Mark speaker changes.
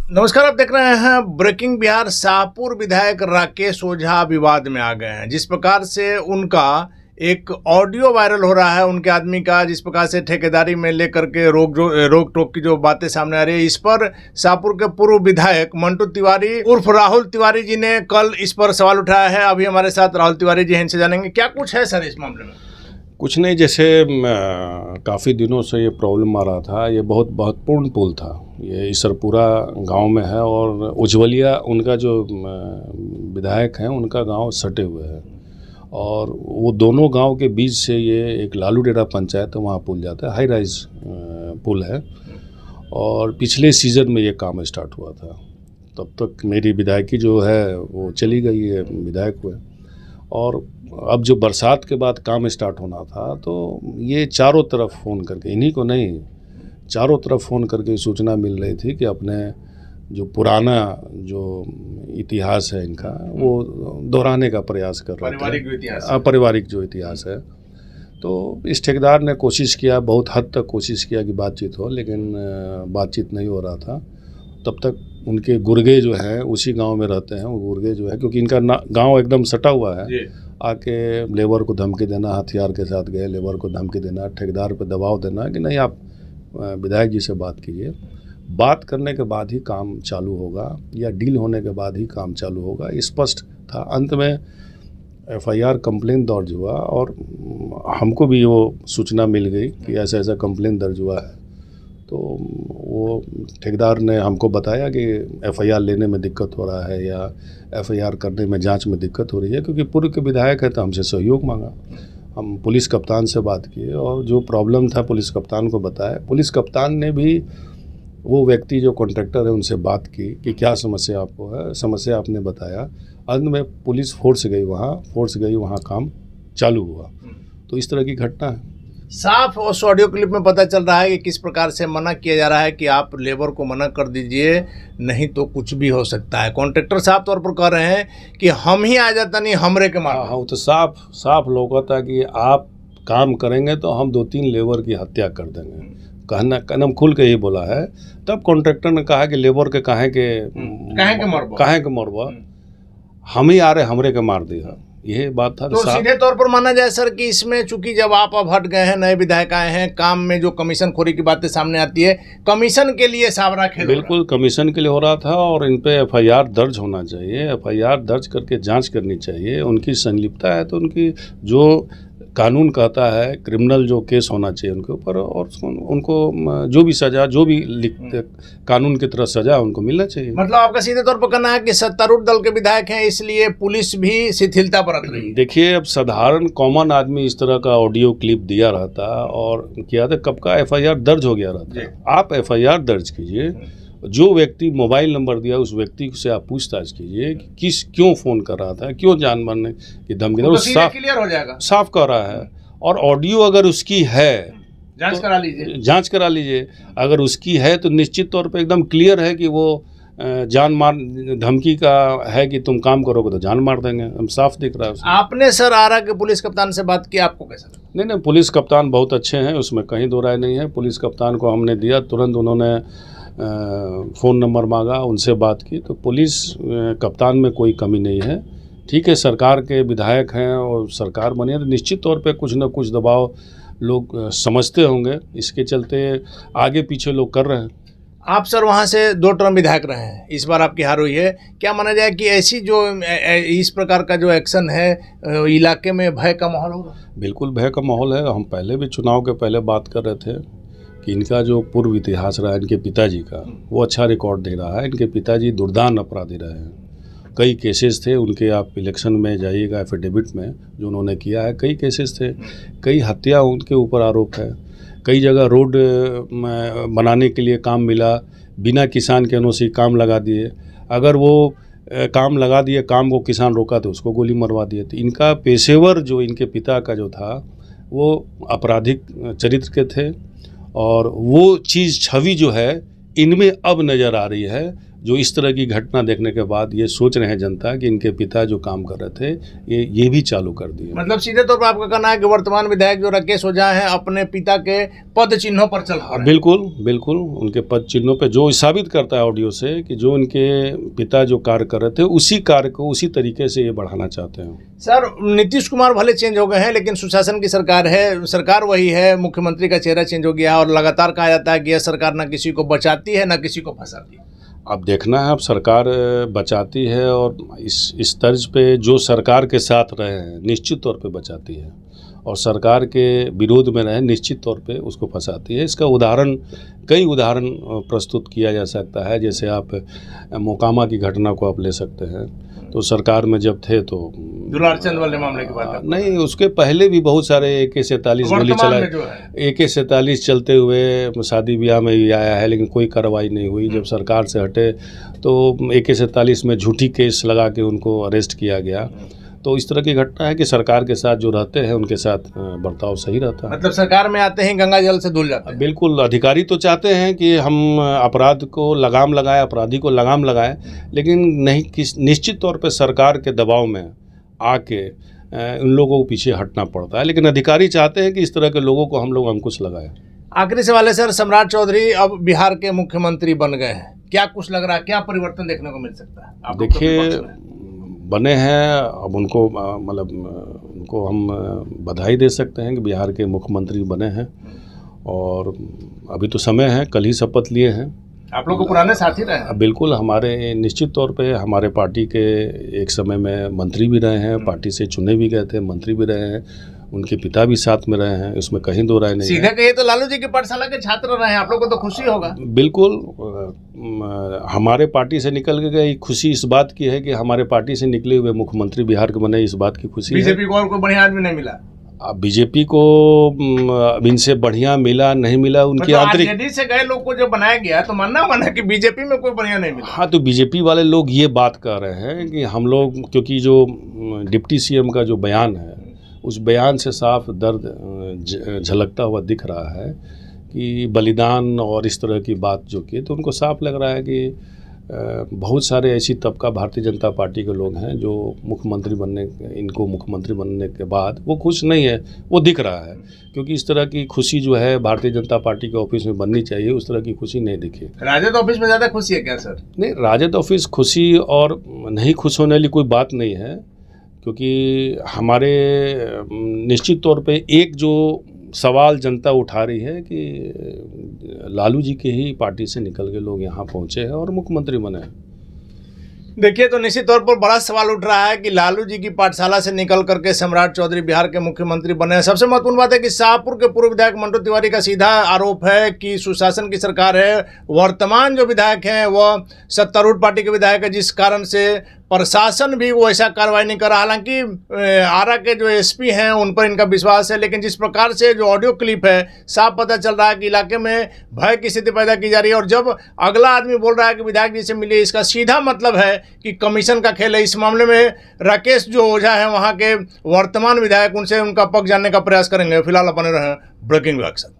Speaker 1: नमस्कार, आप देख रहे हैं ब्रेकिंग बिहार। शाहपुर विधायक राकेश ओझा विवाद में आ गए हैं। जिस प्रकार से उनका एक ऑडियो वायरल हो रहा है उनके आदमी का, जिस प्रकार से ठेकेदारी में लेकर के रोक टोक की जो बातें सामने आ रही है, इस पर शाहपुर के पूर्व विधायक मंटू तिवारी उर्फ राहुल तिवारी जी ने कल इस पर सवाल उठाया है। अभी हमारे साथ राहुल तिवारी जी हैं, इनसे जानेंगे क्या कुछ है सर इस मामले में।
Speaker 2: कुछ नहीं, जैसे काफ़ी दिनों से ये प्रॉब्लम आ रहा था। ये बहुत महत्वपूर्ण पुल था, ये इसरपुरा गांव में है और उज्ज्वलिया उनका जो विधायक हैं उनका गांव सटे हुए है और वो दोनों गांव के बीच से ये एक लालू डेरा पंचायत है, वहाँ पुल जाता है। हाई राइज पुल है और पिछले सीज़न में ये काम स्टार्ट हुआ था। तब तक मेरी विधायकी जो है वो चली गई है, विधायक हुए। और अब जो बरसात के बाद काम स्टार्ट होना था तो ये चारों तरफ फ़ोन करके, इन्हीं को नहीं, चारों तरफ फ़ोन करके सूचना मिल रही थी कि अपने जो पुराना जो इतिहास है इनका वो दोहराने का प्रयास कर रहे थे। पारिवारिक जो इतिहास है। तो इस ठेकेदार ने कोशिश किया, बहुत हद तक कोशिश किया कि बातचीत हो, लेकिन बातचीत नहीं हो रहा था। तब तक उनके गुर्गे जो हैं उसी गांव में रहते हैं, वो गुर्गे जो है, क्योंकि इनका गांव एकदम सटा हुआ है, आके लेबर को धमकी देना, हथियार के साथ गए लेबर को धमकी देना, ठेकेदार पे दबाव देना कि नहीं आप विधायक जी से बात कीजिए, बात करने के बाद ही काम चालू होगा या डील होने के बाद ही काम चालू होगा, स्पष्ट था। अंत में एफआईआर कंप्लेन दर्ज हुआ और हमको भी वो सूचना मिल गई कि ऐसा ऐसा कंप्लेन दर्ज हुआ है। तो वो ठेकेदार ने हमको बताया कि एफआईआर लेने में दिक्कत हो रहा है या एफआईआर करने में, जांच में दिक्कत हो रही है, क्योंकि पूर्व के विधायक है तो हमसे सहयोग मांगा। हम पुलिस कप्तान से बात किए और जो प्रॉब्लम था पुलिस कप्तान को बताया। पुलिस कप्तान ने भी वो व्यक्ति जो कॉन्ट्रैक्टर है उनसे बात की कि क्या समस्या आपको है, समस्या आपने बताया। अंत में पुलिस फोर्स गई वहाँ काम चालू हुआ। तो इस तरह की घटना है।
Speaker 1: साफ उस ऑडियो क्लिप में पता चल रहा है कि किस प्रकार से मना किया जा रहा है कि आप लेबर को मना कर दीजिए, नहीं तो कुछ भी हो सकता है। कॉन्ट्रैक्टर साफ तौर पर कह रहे हैं कि हम ही आ जाता नहीं हमरे के मार।
Speaker 2: हाँ, तो साफ लौकता है कि आप काम करेंगे तो हम 2-3 लेबर की हत्या कर देंगे। कहना खुल के ही बोला है। तब कॉन्ट्रैक्टर ने कहा कि लेबर के काहे के मरबा, हम ही आ रहे हमरे के मार दिया, यही बात था।
Speaker 1: तो सीधे तौर पर माना जाए सर कि इसमें चूंकि जब आप अब हट गए हैं, नए विधायक आए हैं, काम में जो कमीशन खोरी की बातें सामने आती है, कमीशन के लिए सावरा खेल।
Speaker 2: बिल्कुल कमीशन के लिए हो रहा था और इन पे एफआईआर दर्ज होना चाहिए, एफआईआर दर्ज करके जांच करनी चाहिए। उनकी संलिप्तता है तो उनकी जो कानून कहता है क्रिमिनल जो केस होना चाहिए उनके ऊपर, और उनको जो भी सजा, जो भी कानून की तरह सजा उनको मिलना चाहिए।
Speaker 1: मतलब आपका सीधे तौर पर कहना है कि सत्तारूढ़ दल के विधायक हैं इसलिए पुलिस भी शिथिलता बरत रही है।
Speaker 2: देखिए, अब साधारण कॉमन आदमी इस तरह का ऑडियो क्लिप दिया रहता और किया था, कब का एफआईआर दर्ज हो गया रहता। आप एफआईआर दर्ज कीजिए, जो व्यक्ति मोबाइल नंबर दिया उस व्यक्ति से आप पूछताछ कीजिए कि क्यों फ़ोन कर रहा था, क्यों जान मारने की धमकी,
Speaker 1: तो साफ क्लियर हो जाएगा,
Speaker 2: साफ कर रहा है। और ऑडियो अगर उसकी है
Speaker 1: जांच
Speaker 2: करा लीजिए। अगर उसकी है तो निश्चित तौर पे एकदम क्लियर है कि वो जान मार धमकी का है कि तुम काम करोगे तो जान मार देंगे, हम साफ दिख रहा है उसमें। आपने
Speaker 1: सर आरा के पुलिस कप्तान से बात की, आपको कैसा लगा?
Speaker 2: नहीं, पुलिस कप्तान बहुत अच्छे हैं, उसमें कहीं दो राय नहीं है। पुलिस कप्तान को हमने दिया, तुरंत उन्होंने फ़ोन नंबर मांगा, उनसे बात की। तो पुलिस कप्तान में कोई कमी नहीं है। ठीक है, सरकार के विधायक हैं और सरकार बनी है तो निश्चित तौर पे कुछ न कुछ दबाव लोग समझते होंगे, इसके चलते आगे पीछे लोग कर रहे हैं।
Speaker 1: आप सर वहाँ से 2 टर्म विधायक रहे हैं, इस बार आपकी हार हुई है। क्या माना जाए कि ऐसी जो इस प्रकार का जो एक्शन है इलाके में भय का माहौल होगा?
Speaker 2: बिल्कुल भय का माहौल है। हम पहले भी चुनाव के पहले बात कर रहे थे कि इनका जो पूर्व इतिहास रहा है, इनके पिताजी का, वो अच्छा रिकॉर्ड दे रहा है। इनके पिताजी दुर्दान अपराधी रहे हैं, कई केसेस थे उनके, आप इलेक्शन में जाइएगा एफिडेविट में जो उन्होंने किया है, कई केसेस थे, कई हत्या उनके ऊपर आरोप है, कई जगह रोड बनाने के लिए काम मिला, बिना किसान के एनओसी काम लगा दिए। अगर वो काम लगा दिए, काम को किसान रोका तो उसको गोली मरवा दिए। तो इनका पेशेवर जो इनके पिता का जो था वो आपराधिक चरित्र के थे और वो चीज़, छवि जो है इनमें अब नज़र आ रही है। जो इस तरह की घटना देखने के बाद ये सोच रहे हैं जनता कि इनके पिता जो काम कर रहे थे ये भी चालू कर दिए।
Speaker 1: मतलब सीधे तौर पर आपका कहना है कि वर्तमान विधायक जो राकेश ओझा हैं अपने पिता के पद चिन्हों पर चल रहे हैं।
Speaker 2: बिल्कुल बिल्कुल, उनके पद चिन्हों पे जो साबित करता है ऑडियो से कि जो उनके पिता जो कार्य कर रहे थे उसी कार्य को उसी तरीके से ये बढ़ाना चाहते हैं।
Speaker 1: सर, नीतीश कुमार भले चेंज हो गए हैं लेकिन सुशासन की सरकार है, सरकार वही है, मुख्यमंत्री का चेहरा चेंज हो गया है और लगातार कहा जाता है कि यह सरकार न किसी को बचाती है न किसी को फंसाती है।
Speaker 2: अब देखना है, अब सरकार बचाती है और इस तर्ज पे जो सरकार के साथ रहे हैं निश्चित तौर पे बचाती है और सरकार के विरोध में रहे निश्चित तौर पे उसको फंसाती है। इसका कई उदाहरण प्रस्तुत किया जा सकता है। जैसे आप मोकामा की घटना को आप ले सकते हैं, तो सरकार में जब थे तो
Speaker 1: दुलारचंद वाले मामले की बात
Speaker 2: नहीं, उसके पहले भी बहुत सारे AK-47 गोली चलाए, AK-47 चलते हुए शादी ब्याह में भी आया है लेकिन कोई कार्रवाई नहीं हुई। जब सरकार से हटे तो AK-47 में झूठी केस लगा के उनको अरेस्ट किया गया। तो इस तरह की घटना है कि सरकार के साथ जो रहते हैं उनके साथ बर्ताव सही रहता है।
Speaker 1: मतलब सरकार में आते हैं गंगा जल से धुल जाते हैं।
Speaker 2: बिल्कुल, अधिकारी तो चाहते हैं कि हम अपराध को लगाम लगाएं, अपराधी को लगाम लगाएं, लेकिन नहीं, निश्चित तौर पे सरकार के दबाव में आके उन लोगों को पीछे हटना पड़ता है। लेकिन अधिकारी चाहते हैं कि इस तरह के लोगों को हम लोग अंकुश लगाएं।
Speaker 1: आखिरी सवाल है सर, सम्राट चौधरी अब बिहार के मुख्यमंत्री बन गए हैं, क्या कुछ लग रहा है, क्या परिवर्तन देखने को मिल सकता है?
Speaker 2: देखिए, बने हैं, अब उनको मतलब उनको हम बधाई दे सकते हैं कि बिहार के मुख्यमंत्री बने हैं और अभी तो समय है, कल ही शपथ लिए हैं।
Speaker 1: आप लोग को पुराने साथी रहे हैं?
Speaker 2: बिल्कुल, हमारे निश्चित तौर पे हमारे पार्टी के एक समय में मंत्री भी रहे हैं, पार्टी से चुने भी गए थे, मंत्री भी रहे हैं, उनके पिता भी साथ में रहे हैं, इसमें कहीं दो राय नहीं।
Speaker 1: सीधे कहिए तो लालू जी की पाठशाला के छात्र रहे हैं, आप लोग को तो खुशी होगा।
Speaker 2: बिल्कुल, हमारे पार्टी से निकल के गई खुशी इस बात की है कि हमारे पार्टी से निकले हुए मुख्यमंत्री बिहार के बने, इस बात की खुशी।
Speaker 1: बीजेपी को और कोई बढ़िया आदमी नहीं मिला?
Speaker 2: अब बीजेपी को इनसे बढ़िया मिला नहीं मिला, उनकी आंतरिक
Speaker 1: आरजेडी से गए लोग को जो बनाया गया तो मानना कि बीजेपी में कोई बढ़िया नहीं मिला।
Speaker 2: हाँ, तो बीजेपी वाले लोग ये बात कर रहे हैं कि हम लोग, क्योंकि जो डिप्टी CM का जो बयान है उस बयान से साफ दर्द झलकता हुआ दिख रहा है कि बलिदान और इस तरह की बात जो की, तो उनको साफ लग रहा है कि बहुत सारे ऐसी तबका भारतीय जनता पार्टी के लोग हैं जो मुख्यमंत्री बनने के बाद वो खुश नहीं है, वो दिख रहा है। क्योंकि इस तरह की खुशी जो है भारतीय जनता पार्टी के ऑफिस में बननी चाहिए, उस तरह की खुशी नहीं दिखी।
Speaker 1: राजद ऑफिस में ज़्यादा खुशी है क्या सर?
Speaker 2: नहीं, राजद ऑफिस खुशी और नहीं खुश होने वाली कोई बात नहीं है, क्योंकि हमारे निश्चित तौर पे एक जो सवाल जनता उठा रही है कि लालू जी के ही पार्टी से निकल के लोग यहाँ पहुँचे हैं और मुख्यमंत्री बने हैं।
Speaker 1: देखिए, तो निश्चित तौर पर बड़ा सवाल उठ रहा है कि लालू जी की पाठशाला से निकल करके सम्राट चौधरी बिहार के मुख्यमंत्री बने हैं। सबसे महत्वपूर्ण बात है कि शाहपुर के पूर्व विधायक मंटू तिवारी का सीधा आरोप है कि सुशासन की सरकार है, वर्तमान जो विधायक हैं वह सत्तारूढ़ पार्टी के विधायक है, जिस कारण से प्रशासन भी वो ऐसा कार्रवाई नहीं कर रहा। हालांकि आरा के जो SP हैं उन पर इनका विश्वास है, लेकिन जिस प्रकार से जो ऑडियो क्लिप है साफ पता चल रहा है कि इलाके में भय की स्थिति पैदा की जा रही है। और जब अगला आदमी बोल रहा है कि विधायक जी से मिलिए, इसका सीधा मतलब है कि कमीशन का खेल है। इस मामले में राकेश जो ओझा है वहाँ के वर्तमान विधायक, उनसे उनका पक्ष जानने का प्रयास करेंगे। फिलहाल बने रहे ब्रेकिंग न्यूज़ के साथ।